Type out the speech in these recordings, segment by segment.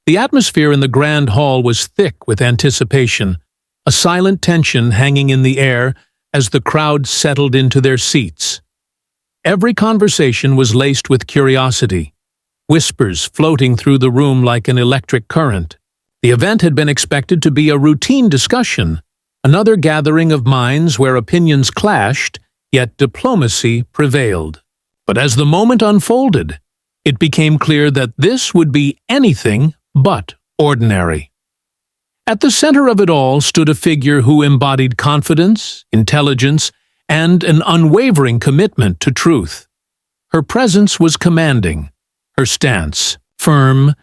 The atmosphere in the grand hall was thick with anticipation, a silent tension hanging in the air as the crowd settled into their seats. Every conversation was laced with curiosity, whispers floating through the room like an electric current. The event had been expected to be a routine discussion, another gathering of minds where opinions clashed, yet diplomacy prevailed. But as the moment unfolded, it became clear that this would be anything but ordinary. At the center of it all stood a figure who embodied confidence, intelligence, and an unwavering commitment to truth. Her presence was commanding, her stance firm,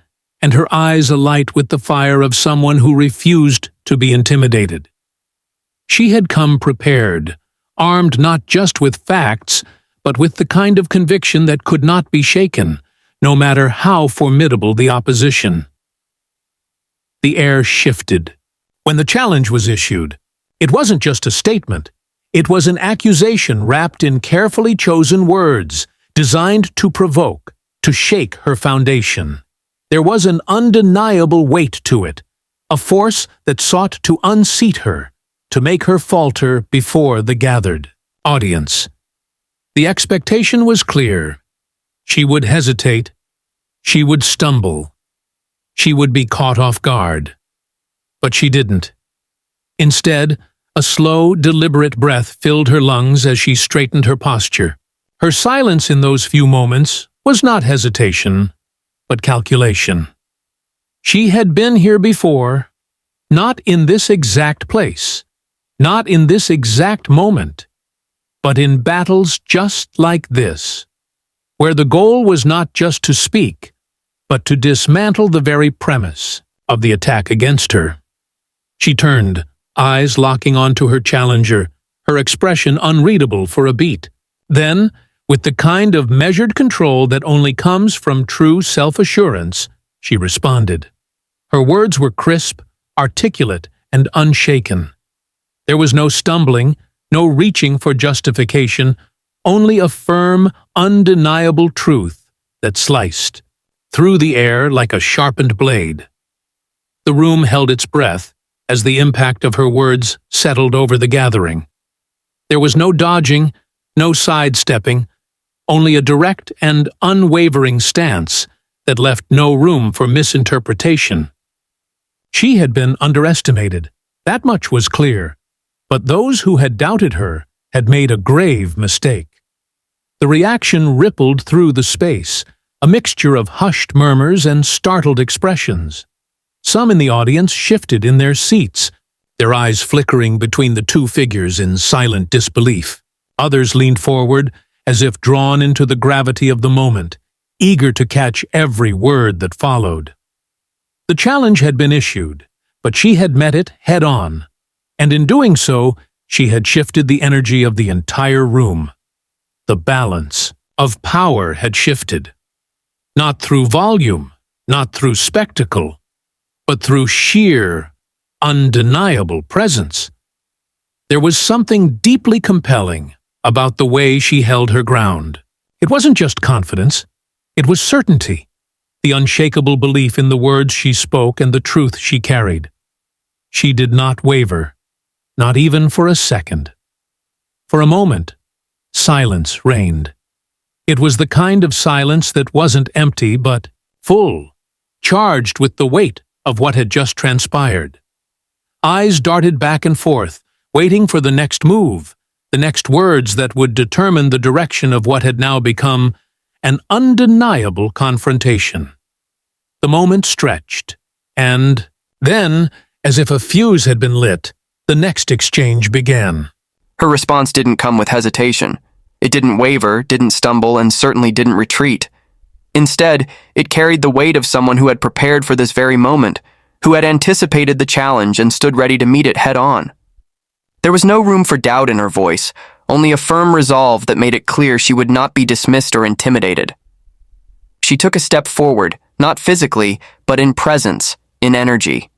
and her eyes alight with the fire of someone who refused to be intimidated. She had come prepared, armed not just with facts, but with the kind of conviction that could not be shaken, no matter how formidable the opposition. The air shifted. When the challenge was issued, it wasn't just a statement. It was an accusation wrapped in carefully chosen words, designed to provoke, to shake her foundation. There was an undeniable weight to it, a force that sought to unseat her, to make her falter before the gathered audience. The expectation was clear. She would hesitate. She would stumble. She would be caught off guard. But she didn't. Instead, a slow, deliberate breath filled her lungs as she straightened her posture. Her silence in those few moments was not hesitation, but calculation. She had been here before, not in this exact place, not in this exact moment, but in battles just like this, where the goal was not just to speak, but to dismantle the very premise of the attack against her. She turned, eyes locking onto her challenger, her expression unreadable for a beat. Then, with the kind of measured control that only comes from true self-assurance, she responded. Her words were crisp, articulate, and unshaken. There was no stumbling, no reaching for justification, only a firm, undeniable truth that sliced through the air like a sharpened blade. The room held its breath as the impact of her words settled over the gathering. There was no dodging, no sidestepping, only a direct and unwavering stance that left no room for misinterpretation. She had been underestimated, that much was clear, but those who had doubted her had made a grave mistake. The reaction rippled through the space, a mixture of hushed murmurs and startled expressions. Some in the audience shifted in their seats, their eyes flickering between the two figures in silent disbelief. Others leaned forward, as if drawn into the gravity of the moment, eager to catch every word that followed. The challenge had been issued, but she had met it head-on, and in doing so, she had shifted the energy of the entire room. The balance of power had shifted. Not through volume, not through spectacle, but through sheer, undeniable presence. There was something deeply compelling about the way she held her ground. It wasn't just confidence, it was certainty, the unshakable belief in the words she spoke and the truth she carried. She did not waver, not even for a second. For a moment, silence reigned. It was the kind of silence that wasn't empty but full, charged with the weight of what had just transpired. Eyes darted back and forth, waiting for the next move, the next words that would determine the direction of what had now become an undeniable confrontation. The moment stretched, and then, as if a fuse had been lit, the next exchange began. Her response didn't come with hesitation. It didn't waver, didn't stumble, and certainly didn't retreat. Instead, it carried the weight of someone who had prepared for this very moment, who had anticipated the challenge and stood ready to meet it head-on. There was no room for doubt in her voice, only a firm resolve that made it clear she would not be dismissed or intimidated. She took a step forward, not physically, but in presence, in energy.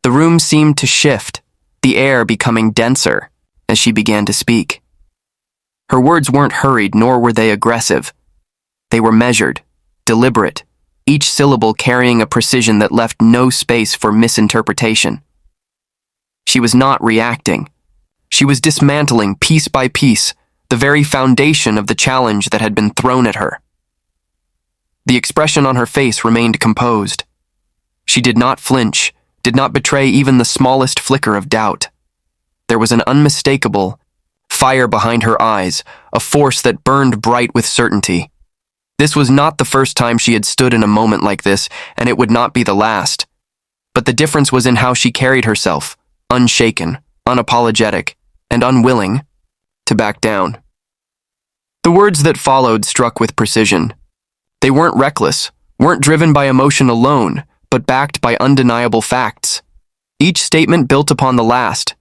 The room seemed to shift, the air becoming denser, as she began to speak. Her words weren't hurried, nor were they aggressive. They were measured, deliberate, each syllable carrying a precision that left no space for misinterpretation. She was not reacting. She was dismantling, piece by piece, the very foundation of the challenge that had been thrown at her. The expression on her face remained composed. She did not flinch, did not betray even the smallest flicker of doubt. There was an unmistakable fire behind her eyes, a force that burned bright with certainty. This was not the first time she had stood in a moment like this, and it would not be the last. But the difference was in how she carried herself, unshaken, unapologetic, and unwilling to back down. The words that followed struck with precision. They weren't reckless, weren't driven by emotion alone, but backed by undeniable facts. Each statement built upon the last,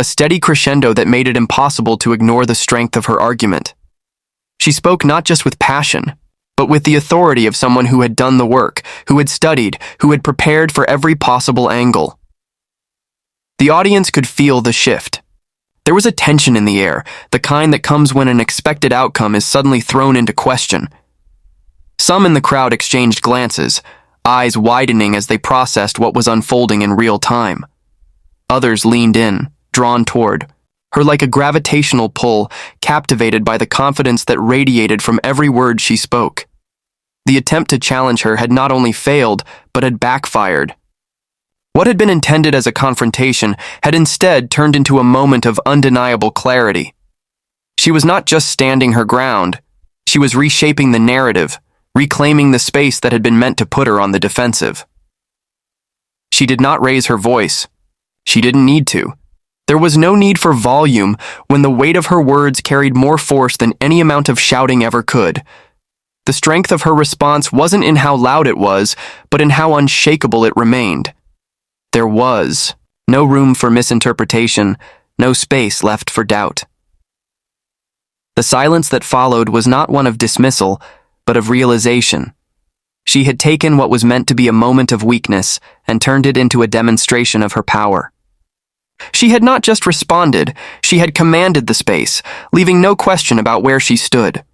a steady crescendo that made it impossible to ignore the strength of her argument. She spoke not just with passion, but with the authority of someone who had done the work, who had studied, who had prepared for every possible angle. The audience could feel the shift. There was a tension in the air, the kind that comes when an expected outcome is suddenly thrown into question. Some in the crowd exchanged glances, eyes widening as they processed what was unfolding in real time. Others leaned in, drawn toward her like a gravitational pull, captivated by the confidence that radiated from every word she spoke. The attempt to challenge her had not only failed, but had backfired. What had been intended as a confrontation had instead turned into a moment of undeniable clarity. She was not just standing her ground, she was reshaping the narrative, reclaiming the space that had been meant to put her on the defensive. She did not raise her voice. She didn't need to. There was no need for volume when the weight of her words carried more force than any amount of shouting ever could. The strength of her response wasn't in how loud it was, but in how unshakable it remained. There was no room for misinterpretation, no space left for doubt. The silence that followed was not one of dismissal, but of realization. She had taken what was meant to be a moment of weakness and turned it into a demonstration of her power. She had not just responded, she had commanded the space, leaving no question about where she stood.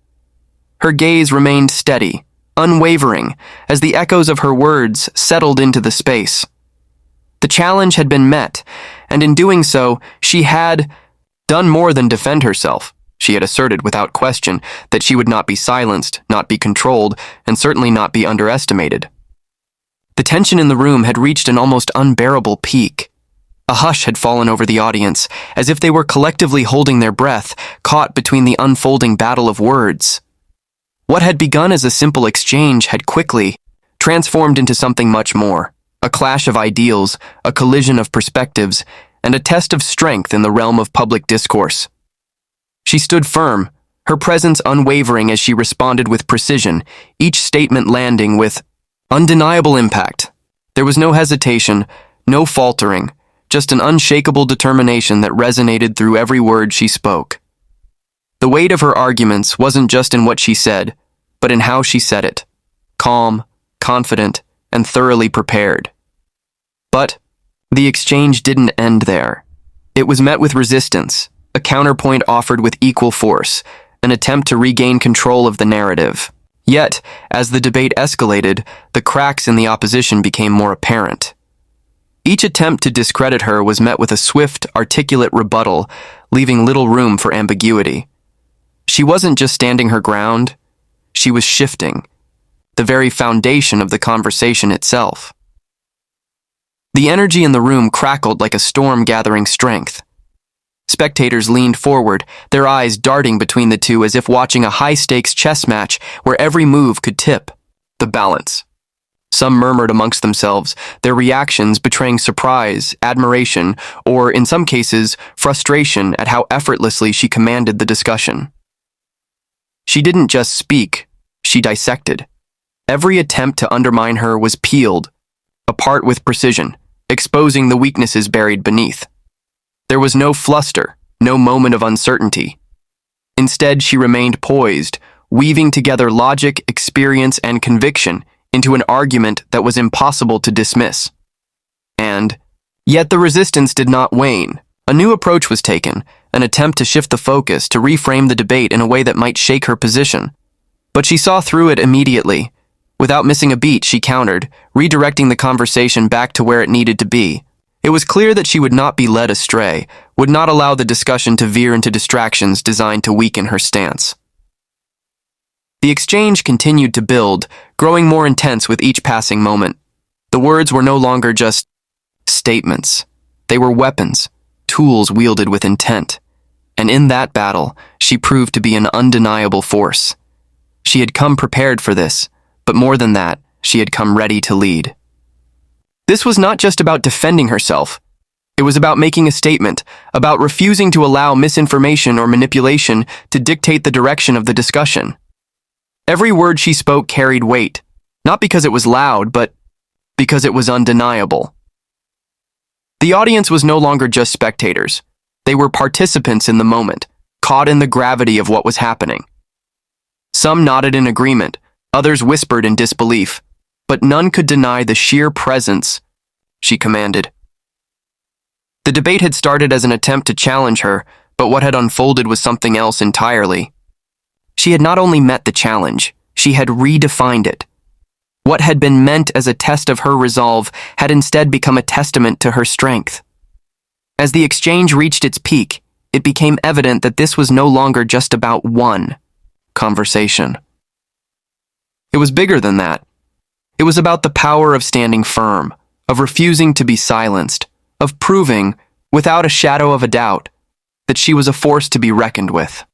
Her gaze remained steady, unwavering, as the echoes of her words settled into the space. The challenge had been met, and in doing so, she had done more than defend herself. She had asserted without question that she would not be silenced, not be controlled, and certainly not be underestimated. The tension in the room had reached an almost unbearable peak. A hush had fallen over the audience, as if they were collectively holding their breath, caught between the unfolding battle of words. What had begun as a simple exchange had quickly transformed into something much more, a clash of ideals, a collision of perspectives, and a test of strength in the realm of public discourse. She stood firm, her presence unwavering as she responded with precision, each statement landing with undeniable impact. There was no hesitation, no faltering, just an unshakable determination that resonated through every word she spoke. The weight of her arguments wasn't just in what she said, but in how she said it, calm, confident, and thoroughly prepared. But the exchange didn't end there. It was met with resistance, a counterpoint offered with equal force, an attempt to regain control of the narrative. Yet, as the debate escalated, the cracks in the opposition became more apparent. Each attempt to discredit her was met with a swift, articulate rebuttal, leaving little room for ambiguity. She wasn't just standing her ground, she was shifting, the very foundation of the conversation itself. The energy in the room crackled like a storm gathering strength. Spectators leaned forward, their eyes darting between the two as if watching a high-stakes chess match where every move could tip the balance. Some murmured amongst themselves, their reactions betraying surprise, admiration, or, in some cases, frustration at how effortlessly she commanded the discussion. She didn't just speak, she dissected. Every attempt to undermine her was peeled apart with precision, exposing the weaknesses buried beneath. There was no fluster, no moment of uncertainty. Instead, she remained poised, weaving together logic, experience, and conviction into an argument that was impossible to dismiss. And yet the resistance did not wane. A new approach was taken, an attempt to shift the focus, to reframe the debate in a way that might shake her position. But she saw through it immediately. Without missing a beat, she countered, redirecting the conversation back to where it needed to be. It was clear that she would not be led astray, would not allow the discussion to veer into distractions designed to weaken her stance. The exchange continued to build, growing more intense with each passing moment. The words were no longer just statements. They were weapons, tools wielded with intent. And in that battle, she proved to be an undeniable force. She had come prepared for this, but more than that, she had come ready to lead. This was not just about defending herself. It was about making a statement, about refusing to allow misinformation or manipulation to dictate the direction of the discussion. Every word she spoke carried weight, not because it was loud, but because it was undeniable. The audience was no longer just spectators. They were participants in the moment, caught in the gravity of what was happening. Some nodded in agreement, others whispered in disbelief, but none could deny the sheer presence, she commanded. The debate had started as an attempt to challenge her, but what had unfolded was something else entirely. She had not only met the challenge, she had redefined it. What had been meant as a test of her resolve had instead become a testament to her strength. As the exchange reached its peak, it became evident that this was no longer just about one conversation. It was bigger than that. It was about the power of standing firm, of refusing to be silenced, of proving, without a shadow of a doubt, that she was a force to be reckoned with.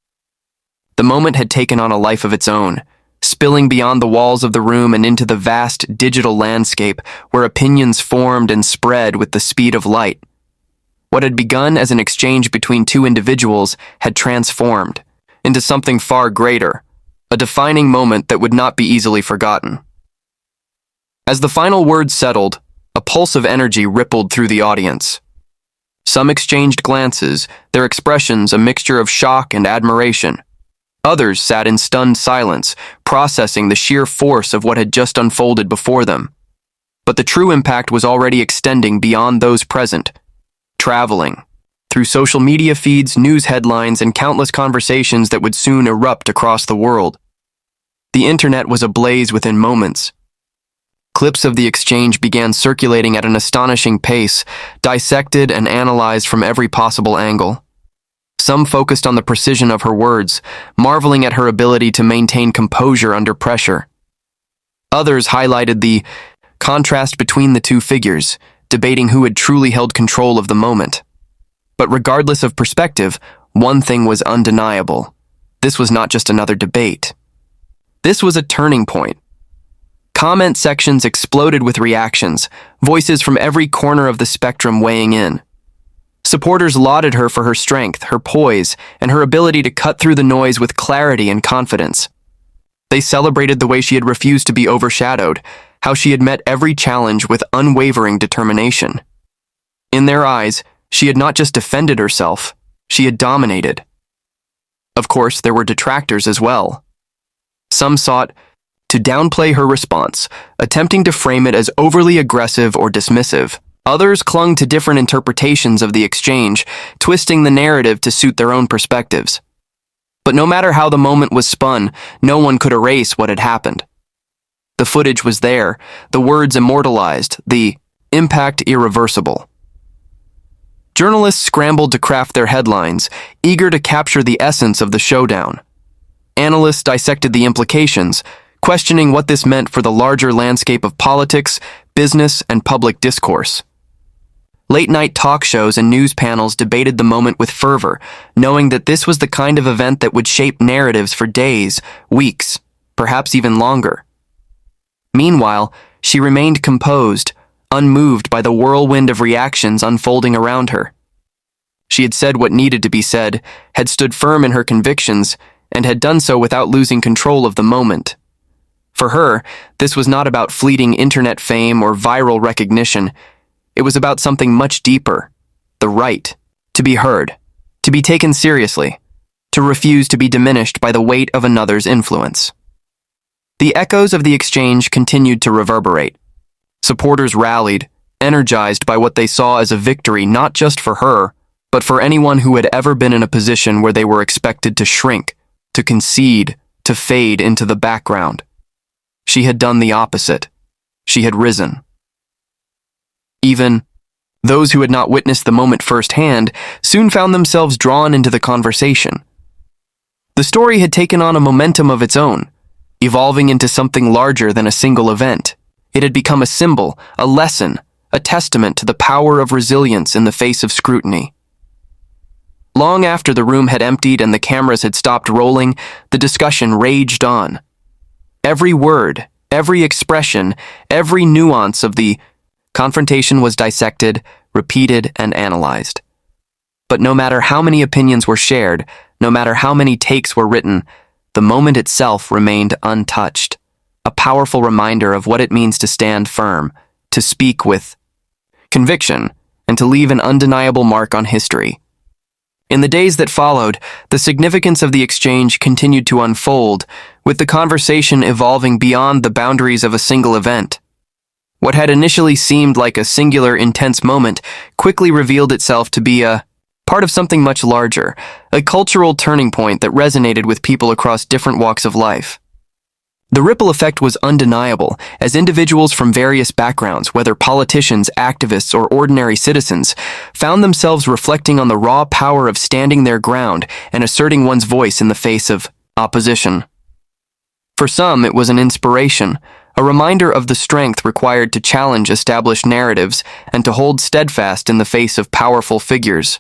The moment had taken on a life of its own, spilling beyond the walls of the room and into the vast digital landscape where opinions formed and spread with the speed of light. What had begun as an exchange between two individuals had transformed into something far greater, a defining moment that would not be easily forgotten. As the final words settled, a pulse of energy rippled through the audience. Some exchanged glances, their expressions a mixture of shock and admiration. Others sat in stunned silence, processing the sheer force of what had just unfolded before them. But the true impact was already extending beyond those present, traveling through social media feeds, news headlines, and countless conversations that would soon erupt across the world. The internet was ablaze within moments. Clips of the exchange began circulating at an astonishing pace, dissected and analyzed from every possible angle. Some focused on the precision of her words, marveling at her ability to maintain composure under pressure. Others highlighted the contrast between the two figures, debating who had truly held control of the moment. But regardless of perspective, one thing was undeniable. This was not just another debate. This was a turning point. Comment sections exploded with reactions, voices from every corner of the spectrum weighing in. Supporters lauded her for her strength, her poise, and her ability to cut through the noise with clarity and confidence. They celebrated the way she had refused to be overshadowed, how she had met every challenge with unwavering determination. In their eyes, she had not just defended herself, she had dominated. Of course, there were detractors as well. Some sought to downplay her response, attempting to frame it as overly aggressive or dismissive. Others clung to different interpretations of the exchange, twisting the narrative to suit their own perspectives. But no matter how the moment was spun, no one could erase what had happened. The footage was there, the words immortalized, the impact irreversible. Journalists scrambled to craft their headlines, eager to capture the essence of the showdown. Analysts dissected the implications, questioning what this meant for the larger landscape of politics, business, and public discourse. Late-night talk shows and news panels debated the moment with fervor, knowing that this was the kind of event that would shape narratives for days, weeks, perhaps even longer. Meanwhile, she remained composed, unmoved by the whirlwind of reactions unfolding around her. She had said what needed to be said, had stood firm in her convictions, and had done so without losing control of the moment. For her, this was not about fleeting internet fame or viral recognition. It was about something much deeper, the right to be heard, to be taken seriously, to refuse to be diminished by the weight of another's influence. The echoes of the exchange continued to reverberate. Supporters rallied, energized by what they saw as a victory not just for her, but for anyone who had ever been in a position where they were expected to shrink, to concede, to fade into the background. She had done the opposite. She had risen. Even those who had not witnessed the moment firsthand soon found themselves drawn into the conversation. The story had taken on a momentum of its own, evolving into something larger than a single event. It had become a symbol, a lesson, a testament to the power of resilience in the face of scrutiny. Long after the room had emptied and the cameras had stopped rolling, the discussion raged on. Every word, every expression, every nuance of the confrontation was dissected, repeated, and analyzed. But no matter how many opinions were shared, no matter how many takes were written, the moment itself remained untouched, a powerful reminder of what it means to stand firm, to speak with conviction, and to leave an undeniable mark on history. In the days that followed, the significance of the exchange continued to unfold, with the conversation evolving beyond the boundaries of a single event. What had initially seemed like a singular, intense moment quickly revealed itself to be a part of something much larger, a cultural turning point that resonated with people across different walks of life. The ripple effect was undeniable, as individuals from various backgrounds, whether politicians, activists, or ordinary citizens, found themselves reflecting on the raw power of standing their ground and asserting one's voice in the face of opposition. For some, it was an inspiration, a reminder of the strength required to challenge established narratives and to hold steadfast in the face of powerful figures.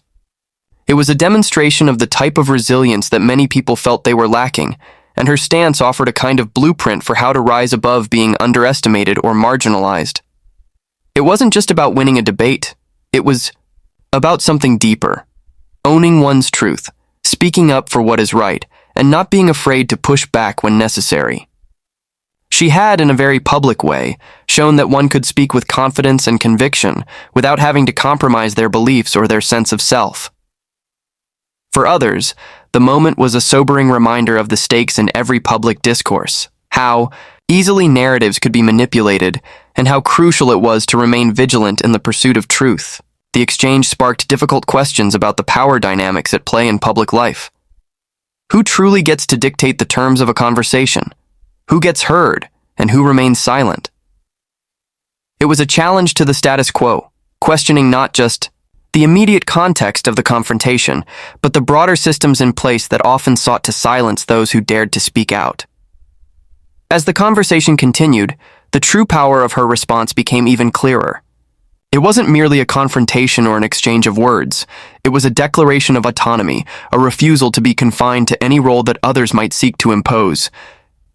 It was a demonstration of the type of resilience that many people felt they were lacking, and her stance offered a kind of blueprint for how to rise above being underestimated or marginalized. It wasn't just about winning a debate. It was about something deeper. Owning one's truth, speaking up for what is right, and not being afraid to push back when necessary. She had, in a very public way, shown that one could speak with confidence and conviction without having to compromise their beliefs or their sense of self. For others, the moment was a sobering reminder of the stakes in every public discourse, how easily narratives could be manipulated, and how crucial it was to remain vigilant in the pursuit of truth. The exchange sparked difficult questions about the power dynamics at play in public life. Who truly gets to dictate the terms of a conversation? Who gets heard, and who remains silent? It was a challenge to the status quo, questioning not just the immediate context of the confrontation, but the broader systems in place that often sought to silence those who dared to speak out. As the conversation continued, the true power of her response became even clearer. It wasn't merely a confrontation or an exchange of words. It was a declaration of autonomy, a refusal to be confined to any role that others might seek to impose.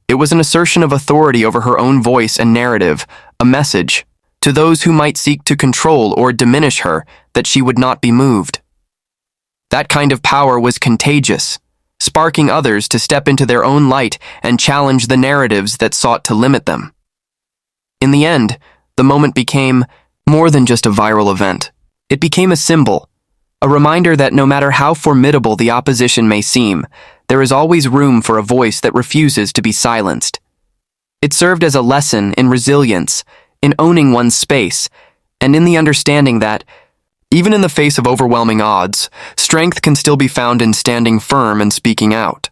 It was an assertion of authority over her own voice and narrative, a message to those who might seek to control or diminish her that she would not be moved. That kind of power was contagious, sparking others to step into their own light and challenge the narratives that sought to limit them. In the end, the moment became more than just a viral event. It became a symbol, a reminder that no matter how formidable the opposition may seem, there is always room for a voice that refuses to be silenced. It served as a lesson in resilience, in owning one's space, and in the understanding that, even in the face of overwhelming odds, strength can still be found in standing firm and speaking out.